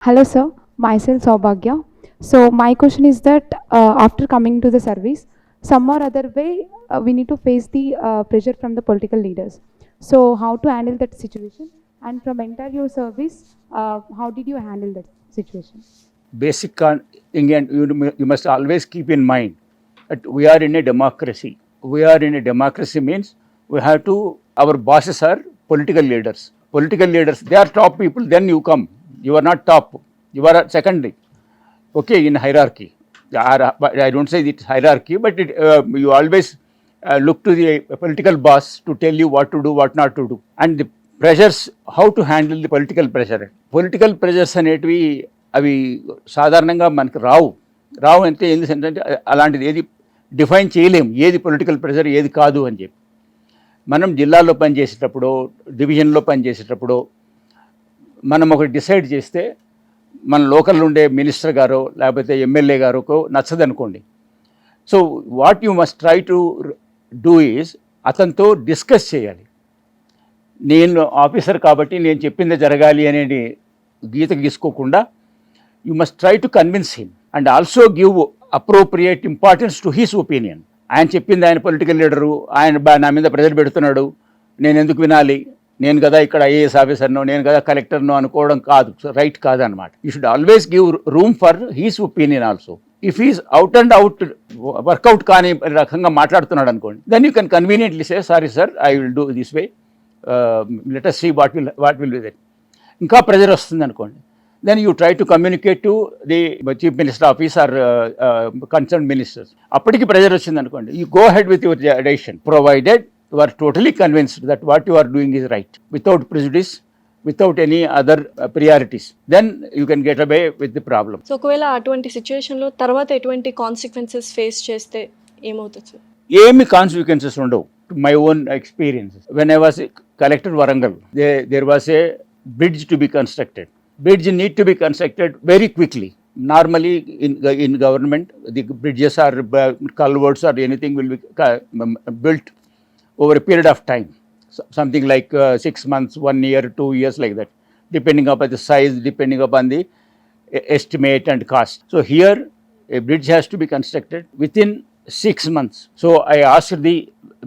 Hello, sir. Myself Saubhagya. So my question is that after coming to the service, some or other way we need to face the pressure from the political leaders. So how to handle that situation? And from entire your service, how did you handle that situation? Basic thing, and you must always keep in mind that we are in a democracy. We are in a democracy means we have to, our bosses are political leaders. Political leaders, they are top people, then you come. You are not top, you are secondary. Okay, in hierarchy. I don't say it's hierarchy, but you always look to the political boss to tell you what to do, what not to do. And the pressures, how to handle the political pressure. Political pressures అనేటివి అవి సాధారణంగా మనకు రావు అంటే ఏంటంటే అలాంటిది ఏది define చేయలేము, ఏది పొలిటికల్ ప్రెషర్ ఏది కాదు అని చెప్పి. మనం జిల్లాలో పనిచేసేటప్పుడు, డివిజన్లో పనిచేసేటప్పుడు మనం ఒకటి డిసైడ్ చేస్తే మన లోకల్ ఉండే మినిస్టర్ గారో లేకపోతే ఎమ్మెల్యే గారోకో నచ్చదనుకోండి. So what you must try to do is అతనితో డిస్కస్ చేయాలి. నేను ఆఫీసర్ కాబట్టి నేను చెప్పిందే జరగాలి అనేది గీత గీసుకోకుండా you must try to convince him and also give appropriate importance to his opinion. ఆయన చెప్పింది, ఆయన పొలిటికల్ లీడరు, ఆయన నా మీద ప్రెజర్ పెడుతున్నాడు, నేను ఎందుకు వినాలి, నేను కదా ఇక్కడ ఐఏఎస్ ఆఫీసర్నో, నేను కదా కలెక్టర్నో అనుకోవడం కాదు, రైట్ కాదనమాట. You should always give room for his opinion also. If he's out and out work out కాని రకంగా మాట్లాడుతున్నాడు అనుకోండి, then you can conveniently say sorry sir, I will do this way, let us see what will be there. ఇంకా pressure వస్తుంది అనుకోండి, then you try to communicate to the chief minister office or concerned ministers. అప్పటికి pressure వచ్చింది అనుకోండి, you go ahead with your decision provided you are totally convinced that what you are doing is right, without prejudice, without any other priorities, then you can get away with the problem. So ఒకవేళ అటువంటి సిచ్యువేషన్లో తర్వాత ఎటువంటి consequences face చేస్తే ఏమవుతుంది sir? ఏమి consequences ఉండవు. My own experience, when I was collector Warangal, there was a bridge to be constructed. Bridge need to be constructed very quickly. Normally in government, the bridges or culverts or anything will be built over a period of time, something like 6 months, 1 year, 2 years, like that, depending upon the size, depending upon the estimate and cost. So here a bridge has to be constructed within 6 months. So I asked the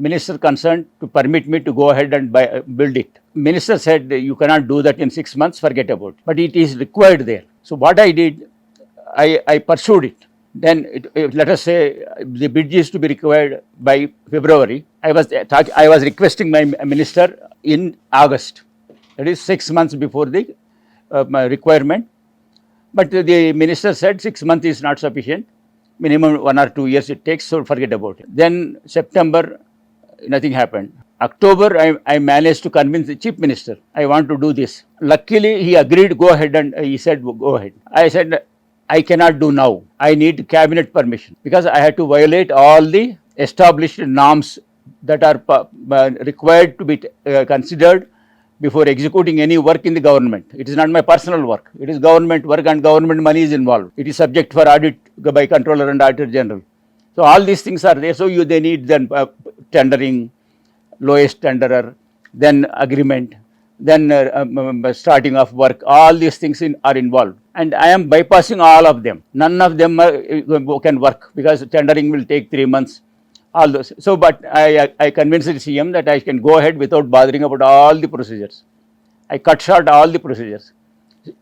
minister concerned to permit me to go ahead and build it. Minister said you cannot do that in 6 months, forget about it. But it is required there. So what I did, I pursued it. Then let us say the bridge is to be required by February. I was requesting my minister in August. That is 6 months before the requirement. But the minister said 6 months is not sufficient. Minimum 1 or 2 years it takes, so forget about it. Then September, nothing happened. October, I managed to convince the chief minister, I want to do this. Luckily, he agreed, go ahead, and he said, go ahead. I said, I cannot do now. I need cabinet permission because I had to violate all the established norms that are required to be considered before executing any work in the government. It is not my personal work. It is government work and government money is involved. It is subject for audit by Controller and Auditor General. So all these things are there. So they need then tendering, lowest tenderer, then agreement, then starting of work. All these things are involved. And I am bypassing all of them. None of them can work because tendering will take 3 months. All those. So, but I convinced the CM that I can go ahead without bothering about all the procedures. I cut short all the procedures.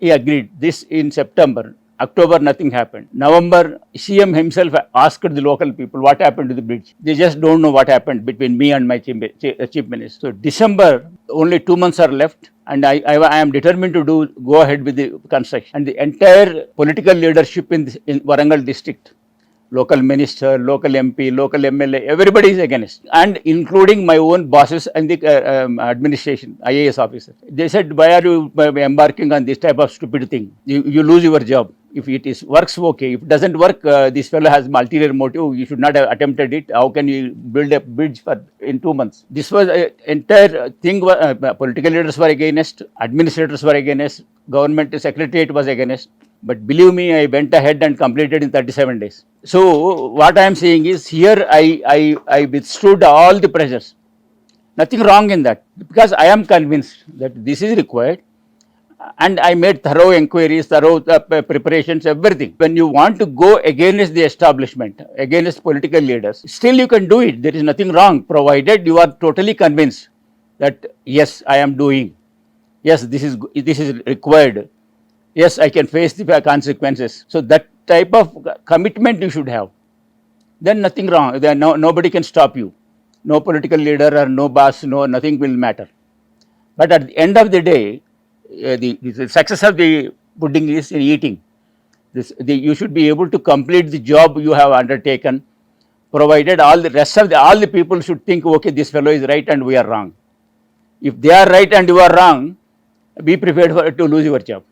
He agreed. This in September. October, nothing happened. November, CM himself asked the local people what happened to the bridge. They just don't know what happened between me and my chief minister. So December, only 2 months are left, and I am determined to go ahead with the construction. And the entire political leadership in Warangal district, local minister, local MP, local MLA, everybody is against, and including my own bosses and the administration, IAS officer. They said, why are you embarking on this type of stupid thing? You lose your job. If it works, okay. If it doesn't work, this fellow has ulterior motive. You should not have attempted it. How can you build a bridge in 2 months? This was entire thing. Political leaders were against, administrators were against, government secretariat was against. But believe me, I went ahead and completed in 37 days. So what I am saying is, here I withstood all the pressures. Nothing wrong in that, because I am convinced that this is required. And I made thorough inquiries, thorough preparations, everything. When you want to go against the establishment, against political leaders, still you can do it. There is nothing wrong, provided you are totally convinced that yes, I am doing. Yes, this is required. Yes, I can face the consequences. So that type of commitment you should have. Then nothing wrong. Then nobody can stop you. No political leader or no boss, no nothing will matter. But at the end of the day, the success of the pudding is in eating. You should be able to complete the job you have undertaken, provided all the rest of all the people should think, okay, this fellow is right and we are wrong. If they are right and you are wrong, be prepared to lose your job.